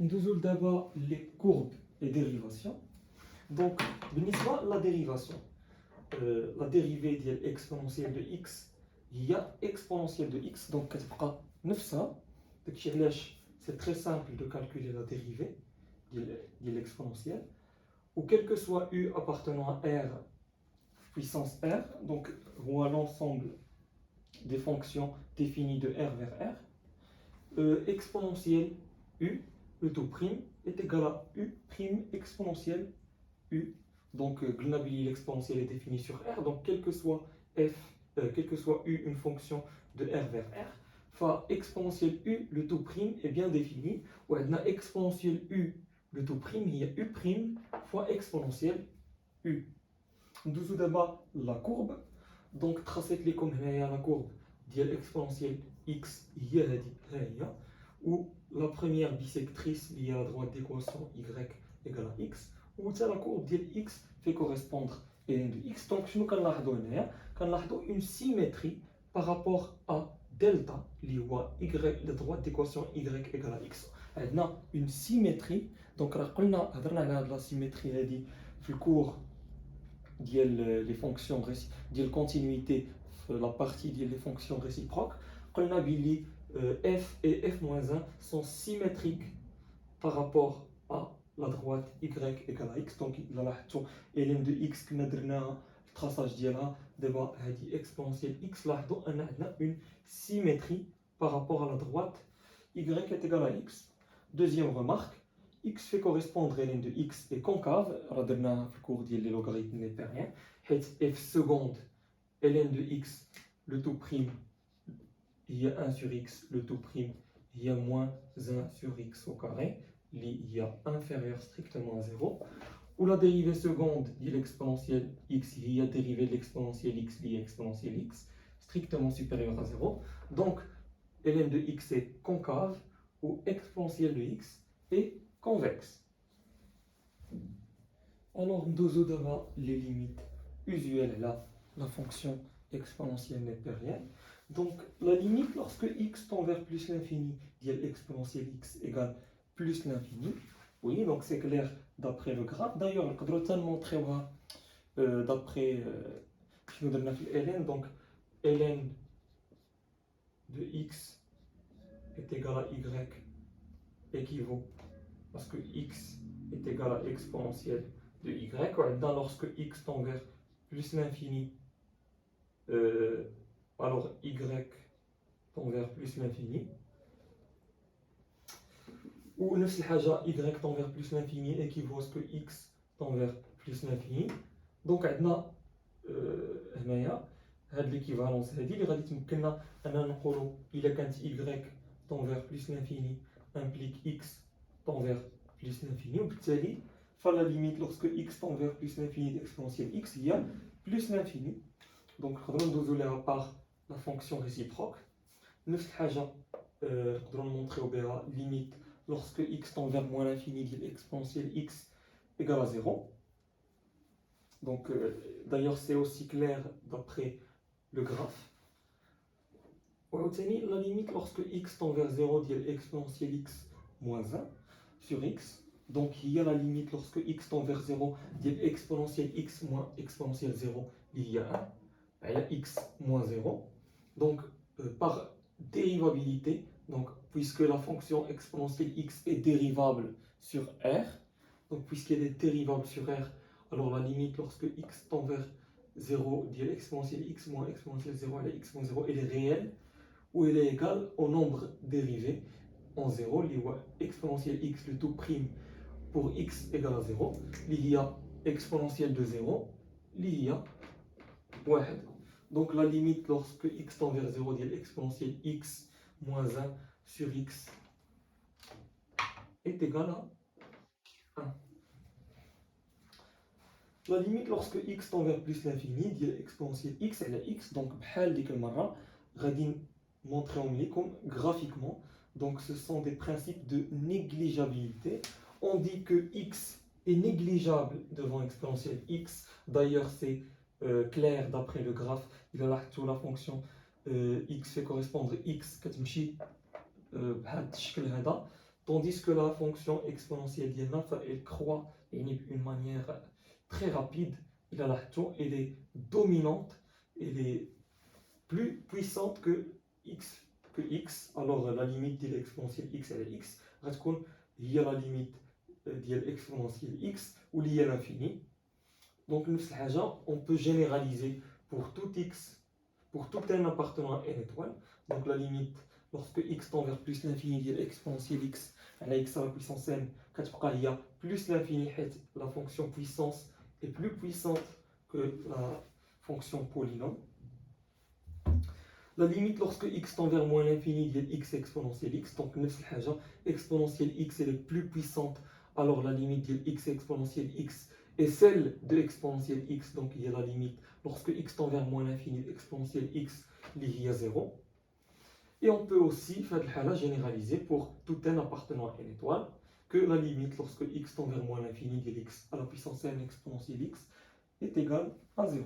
ندوزو دابا les courbes et dérivations. Donc بالنسبة la dérivation, la dérivée ديال exponentielle de x هي exponentielle de x, donc كتبقى نفسها. داكشي علاش c'est très simple de calculer la dérivée de l'exponentielle. Ou quel que soit u appartenant à r puissance r, donc ou à l'ensemble des fonctions définies de r vers r, exponentielle u, le tout prime, est égal à u prime exponentielle u. Donc l'exponentielle est définie sur r, donc quel que soit quel que soit u, une fonction de r vers r, exponentielle u, le tout prime, est bien défini. Ou exponentielle u, le tout prime, il y a u prime fois exponentielle u. Nous d'abord la courbe. Donc tracez les comme la courbe de l'exponentielle x, où la première bisectrice liée à la droite d'équation y égale à x, où la courbe de x fait correspondre à ln de x. Donc nous avons une symétrie par rapport à delta liée à y, la droite d'équation y égale à x. On a une symétrie. Donc on a la symétrie dans le cours les fonctions de continuité, la partie des fonctions réciproques. On a dit f et f-1 sont symétriques par rapport à la droite y égale à x. Donc ln de x que nous avons le traçage de exponentielle x, on a une symétrie par rapport à la droite y est égale à x. Deuxième remarque, x fait correspondre à ln de x est concave. On a dans le cours des logarithmes népériens. F seconde ln de x, le tout prime, il y a 1 sur x, le tout prime, il y a moins 1 sur x au carré, il y a inférieur strictement à 0. Ou la dérivée seconde de l'exponentielle x, il y a dérivée de l'exponentielle x, il y a exponentielle x, strictement supérieure à 0. Donc ln de x est concave, ou exponentielle de x est convexe. Alors, nous avons les limites usuelles là, la fonction exponentielle népérienne. Donc, la limite lorsque x tend vers plus l'infini, dit l'exponentielle x égale plus l'infini. Oui, donc c'est clair d'après le graphe. D'ailleurs, on peut montrer d'après ln. Donc, ln de x est égal à y équivaut parce que x est égal à exponentielle de y. Lorsque x tend vers plus l'infini, alors y tend vers plus l'infini. Ou y tend vers plus l'infini équivaut à ce que x tend vers plus l'infini. Donc on a l'équivalence il a quand y tend vers plus l'infini implique x tend vers plus l'infini. Ou la limite lorsque x tend vers plus l'infini d'exponentielle x, il y a plus l'infini. Donc on va par la fonction réciproque. Nous allons montrer au BA limite lorsque x tend vers moins l'infini de l'exponentielle x égale à 0. Donc d'ailleurs c'est aussi clair d'après le graphe. La limite lorsque x tend vers 0 de l'exponentielle x moins 1 sur x. Donc il y a la limite lorsque x tend vers 0 de exponentielle x moins exponentielle 0, il y a 1, il y a x moins 0. Donc par dérivabilité, donc, puisque la fonction exponentielle x est dérivable sur r, donc puisqu'elle est dérivable sur r, alors la limite lorsque x tend vers 0 de l'exponentielle x moins exponentielle 0, elle est x moins 0, elle est réelle, ou elle est égale au nombre dérivé en 0, exponentielle x, le tout prime, pour x égale à 0, il y a exponentielle de 0, il y a 1. Donc la limite lorsque x tend vers 0 de l'exponentielle x moins 1 sur x est égale à 1. La limite lorsque x tend vers plus l'infini de l'exponentielle x, elle est x, donc بحال ديك المرة غادي montrer comme graphiquement. Donc ce sont des principes de négligeabilité. On dit que x est négligeable devant exponentielle x. D'ailleurs c'est clair d'après le graphe. Il a la fonction x fait correspondre x كتمشي بهذا الشكل هذا. tandis que la fonction exponentielle ديالنا elle croît d'une manière très rapide. Elle est dominante, elle est plus puissante que x. Alors la limite de l'exponentielle x elle est x, il y a la limite de l'exponentielle x ou liée à l'infini. Donc on peut généraliser pour tout x, pour tout n appartenant à n étoile. Donc la limite, lorsque x tend vers plus l'infini de l'exponentielle x, x à la puissance n, il y a plus l'infini, la fonction puissance est plus puissante que la fonction polynôme. La limite lorsque x tend vers moins l'infini de x exponentielle x, donc exponentielle x elle est plus puissante, alors la limite de x exponentielle x est celle de exponentielle x, donc il y a la limite lorsque x tend vers moins l'infini de exponentielle x liée à 0. Et on peut aussi faire le généraliser pour tout n appartenant à n étoile, que la limite lorsque x tend vers moins l'infini de x à la puissance n exponentielle x est égale à 0.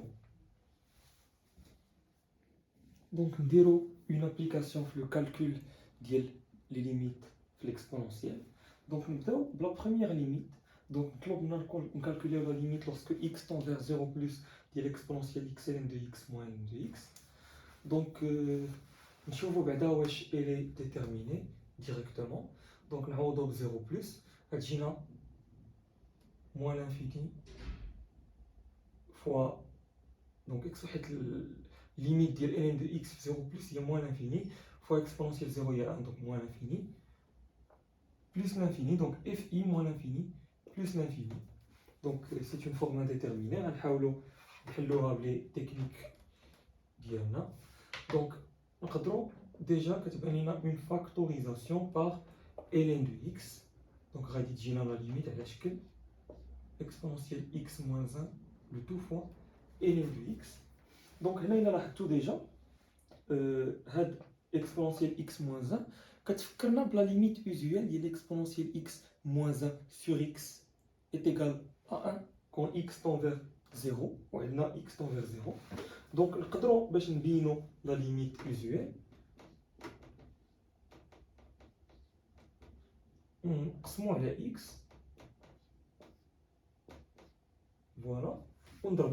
Donc, nous avons une application pour le calcul des limites de l'exponentielle. Donc, nous avons la première limite. Donc, nous calculons la limite lorsque x tend vers 0 plus de l'exponentielle xln de x moins n de x. Donc, nous voyons qu'elle est déterminée directement. Donc, nous avons 0 plus. Nous avons moins l'infini fois. Donc, limite de ln de x 0 plus, il y a moins l'infini, fois exponentielle 0, il y a 1, donc moins l'infini, plus l'infini, donc fi moins l'infini, plus l'infini. Donc c'est une forme indéterminée, on va les techniques d'IANA. Donc on a déjà une factorisation par ln de x. Donc on va dire la limite à l'échelle exponentielle x moins 1, le tout fois ln de x. Donc, là, il y a tout déjà. Exponentielle x moins 1. Quand on a la limite usuelle de l'exponentielle x moins 1 sur x est égal à 1 quand x tend vers 0. Ou x tend vers 0. Donc, on va dire la limite usuelle. On va x. Voilà. On va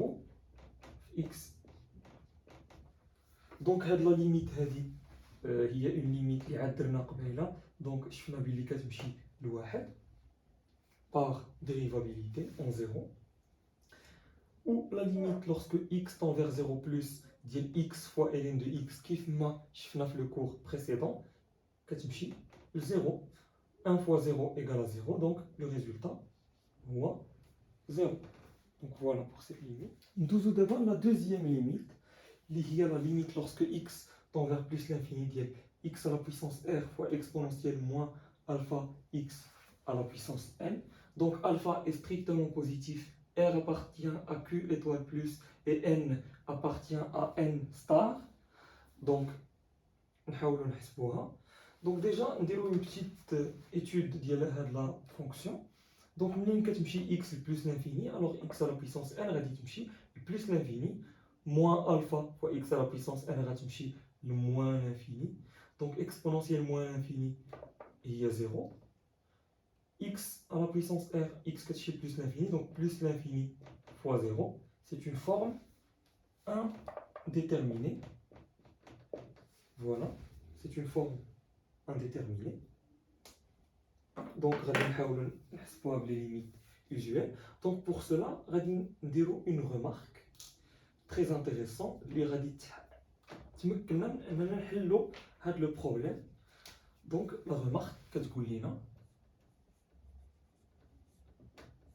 x. Donc, la limite, il y a une limite qui est là. Donc, je fais le 1 par dérivabilité en 0. Ou la limite lorsque x tend vers 0 plus, dit x fois ln de x, qui fait le cours précédent, le 0. 1 fois 0 égale à 0. Donc, le résultat, moi, 0. Donc, voilà pour cette limite. Nous avons devant la deuxième limite. Il y a la limite lorsque x tend vers plus l'infini de x à la puissance r fois exponentielle moins alpha x à la puissance n. Donc alpha est strictement positif, r appartient à q étoile plus et n appartient à n star. Donc, donc déjà, nous avons une petite étude de la fonction. Donc, nous avons x plus l'infini, alors x à la puissance n plus l'infini. Moins alpha fois x à la puissance n ratimchi le moins l'infini. Donc exponentielle moins l'infini, il y a 0. X à la puissance r, x plus l'infini, donc plus l'infini fois 0. C'est une forme indéterminée. Voilà, c'est une forme indéterminée. Donc, on va les limites usuelles. Donc pour cela, on va dire une remarque très intéressant, les radits. Le problème. Donc la remarque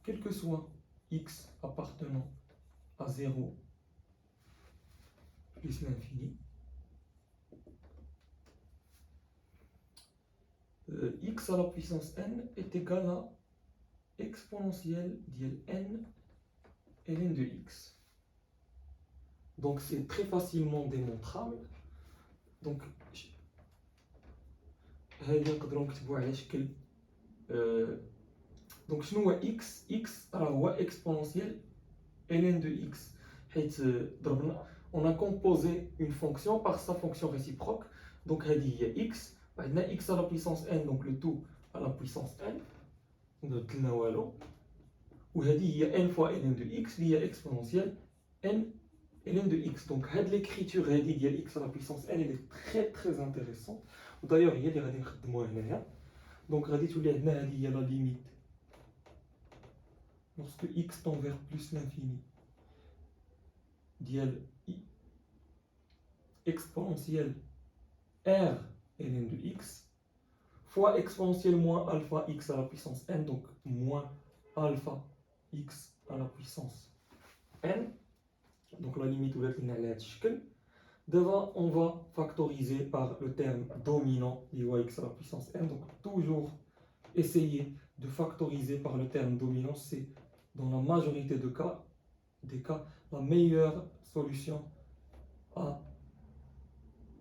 quel que soit x appartenant à 0 plus l'infini, x à la puissance n est égal à exponentielle de n ln de x. Donc c'est très facilement démontrable. Donc نقدروا نكتبوا على شكل donc شنو هو x راه هو exponentielle ln de x حيت ضربنا on a composé une fonction par sa fonction réciproque. Donc هذه هي x بعدنا x à la puissance n, donc le tout à la puissance n نبدلنا والو وهذه هي n fois ln de x اللي هي exponentielle n ln de x. Donc هاد l'écriture هذه ديال x à la puissance n elle est très très intéressante ودايوغ هي اللي غادي نخدموها هنايا. دونك غادي تولي عندنا هذه هي لا ليميت lorsque x tend vers plus l'infini ديال exponentielle r ln de x fois exponentielle moins alpha x à la puissance n, donc moins alpha x à la puissance n. Donc la limite ou la ligne. D'abord, on va factoriser par le terme dominant x à la puissance n. Donc toujours essayer de factoriser par le terme dominant, c'est dans la majorité des cas la meilleure solution à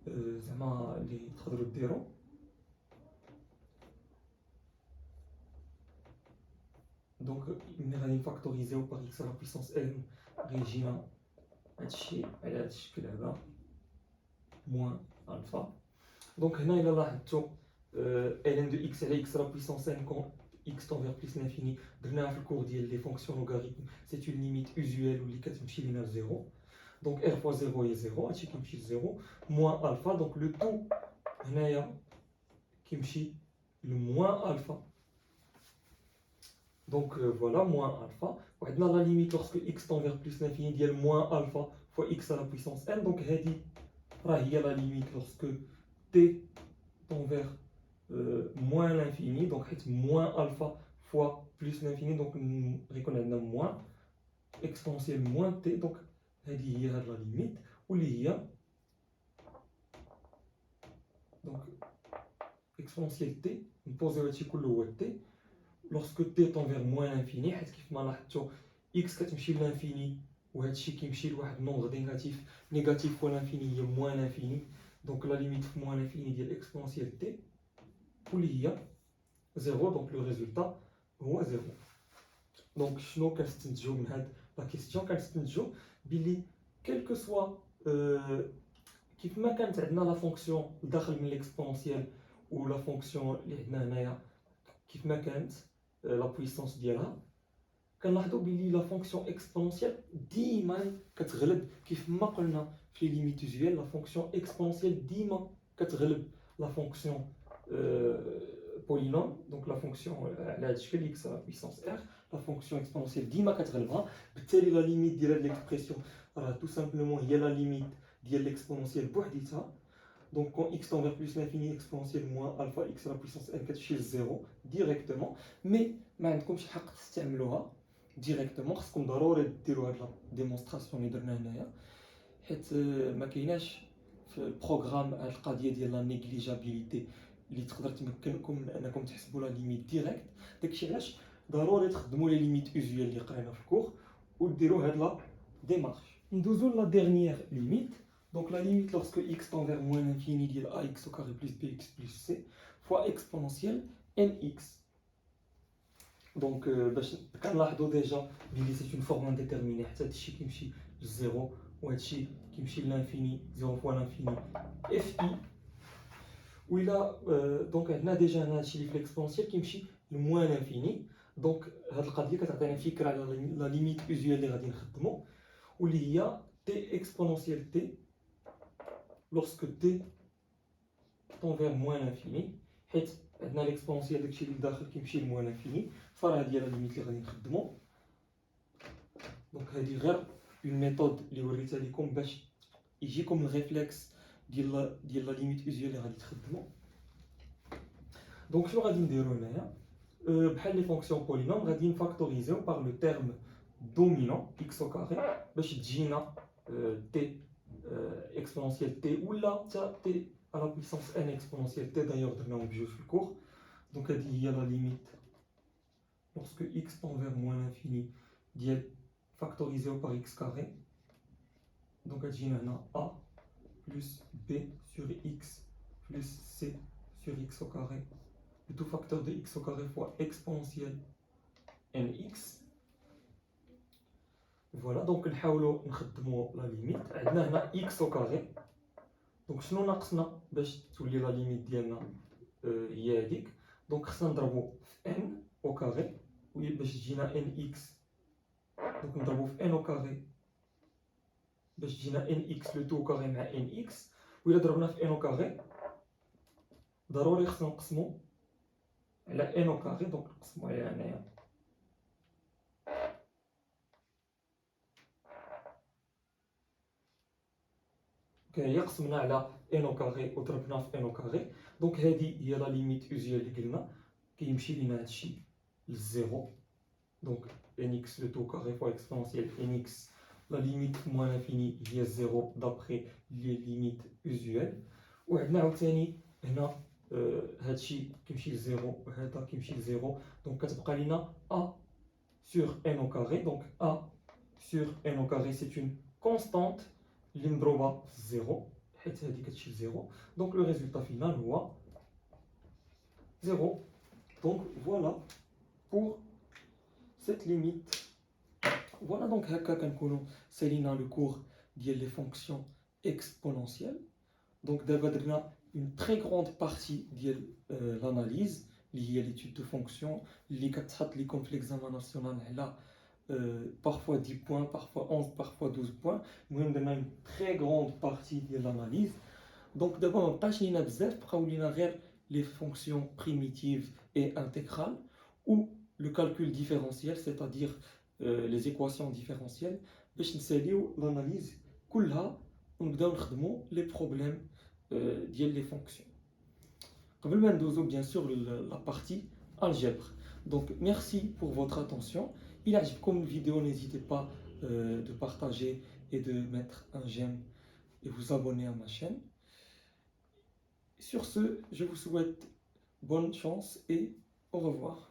les تقدروا Donc, on va factoriser par x à la puissance n régime moins alpha. Donc, là, il a ln de x à x à la puissance n quand x tend vers plus l'infini. Dans le cours des fonctions logarithmes, c'est une limite usuelle où les est 0. Donc, r fois 0 est 0, h est 0, moins alpha. Donc, le tout, qui le moins alpha. Donc voilà, moins alpha. On a la limite lorsque x tend vers plus l'infini, il y a moins alpha fois x à la puissance n. Donc il y a la limite lorsque t tend vers moins l'infini. Donc moins alpha fois plus l'infini. Donc on reconnaît moins exponentielle moins t. Donc il y a la limite. Où il y a donc exponentielle t. On pose le t. Lorsque t tend vers moins l'infini, x كتمشي l'infini وهادشي كيمشي لواحد nombre négatif fois l'infini هي moins l'infini. Donc la limite moins l'infini ديال exponentielle t واللي هي 0. Donc le résultat هو 0. Donc شنو كنستنتجو من هاد لا كيسيون؟ كنستنتجو بلي quel que soit كيف ما كانت عندنا لا فونكسيون داخل من l'exponentielle ou la fonction اللي عندنا هنايا كيف ما كانت la puissance ديالها كنلاحظوا بلي لا فونكسيون اكسبونونسيال ديما كتغلب كيف ما قلنا في لي ليميت يوزوال. لا فونكسيون اكسبونونسيال ديما كتغلب لا فونكسيون بولينوم. دونك لا فونكسيون على هذا الشكل اكس على بيسونس ار لا فونكسيون اكسبونونسيال ديما كتغلبها. بالتالي لا ليميت ديال هاد ليكسبرسيون راه تو سامبلومون هي لا ليميت ديال ليكسبونونسيال بوحديتها. Donc quand x tend vers plus l'infini, exponentielle moins alpha x à la puissance n كتمشي ل 0 directement. Mais ما عندكمش الحق تستعملوها directement. خصكم ضروري ديروا هاد لا ديمونستراسيون اللي درنا هنايا حيت ما كايناش في البروغرام هاد القضيه ديال لا نيغليجابيليتي اللي تقدر تمكنكم من انكم تحسبوا لا ليميت ديريكت. داكشي علاش ضروري تخدموا لي ليميت يوزوال اللي قرينا في الكور وديروا هاد لا ديمارش. ندوزو لا ديرنيير ليميت. Donc la limite lorsque x tend vers moins l'infini de ax au carré plus bx plus c fois exponentielle nx. Donc كنلاحظوا déjà بلي c'est une forme indéterminée حتى هادشي كيمشي ل 0 وهادشي كيمشي للانفيني 0 fois l'infini fi. وإلا دونك عندنا ديجا هنا هادشي اللي في l'exponentielle كيمشي ل moins l'infini. دونك هاد القضيه كتعطينا فكره على لا ليميت يوزوال اللي غادي نخدمو واللي هي t exponentielle t lorsque t tend vers moins l'infini. حيت عندنا l'exponentielle داكشي اللي داخل كيمشي ل moins l'infini فراه هادي هي لا ليميت اللي غادي نخدمو. دونك هادي غير اون ميثود اللي وريتها لكم باش يجيكم الريفلكس ديال لا ليميت يوزوال اللي غادي تخدمو. دونك شنو غادي نديرو هنايا؟ بحال لي فونكسيون بولينوم غادي نفاكتوريزيو بار لو تيرم دومينون x au carré باش تجينا t exponentielle t ou là t à la puissance n exponentielle t. D'ailleurs درناهم بجوج في الكور. دونك هذه هي لا ليميت lorsque x tend vers moins l'infini ديال فاكتوريزيو بار x carré. دونك غتجينا هنا a plus b sur x plus c sur x au carré le tout facteur de x au carré fois exponentielle nx. Voilà, donc نحاولوا نخدموا لا ليميت. عندنا هنا x au carré. دونك شنو ناقصنا باش تولي لا ليميت ديالنا هي هذيك؟ Donc خصنا نضربو في n au carré باش تجينا nx. Donc نضربو في n au carré باش تجينا nx le tout au carré مع nx. وإلا ضربنا في n au carré ضروري خصنا نقسمو على n au carré. Donc نقسمو على هنايا هي قسمنا على n au carré وضربنا في n au carré. دونك هذه هي لا ليميت اوزيال اللي قلنا كيمشي لينا هادشي للزيرو. دونك nx le tout au carré fois exponentielle nx la limite moins l'infini هي زيرو d'après les limites usuelles. وعندنا عاوتاني هنا هادشي كيمشي لزيرو وهذا كيمشي لزيرو. دونك كتبقى لينا a sur n au carré. Donc a sur n au carré c'est une constante اللي مضروبه في الزيرو حيت هذه كتمشي لزيرو. دونك لو ريزولتا فينال هو زيرو. دونك فوالا pour cette limite. Voilà, donc هكا كنكونوا سالينا لو كور ديال لي فونكسيون اكسبونونسيال. دونك دابا درنا une très grande partie ديال l'analyse اللي هي l'étude de fonction اللي كتحط ليكم في l'examen national على parfois 10 points, parfois 11, parfois 12 points. المهم درنا une très grande partie ديال l'analyse. Donc دابا ما بقاش لينا بزاف، بقاو لينا غير les fonctions primitives et intégrales ou le calcul différentiel, c'est-à-dire les équations différentielles باش نساليو l'analyse كلها ونبداو نخدمو les problèmes ديال les fonctions. قبل ما ندوزو bien sûr la partie algèbre. Donc merci pour votre attention. Il a عجبكم الفيديو n'hésitez pas de partager et de mettre un j'aime et vous abonner à ma chaîne. Sur ce, je vous souhaite bonne chance et au revoir.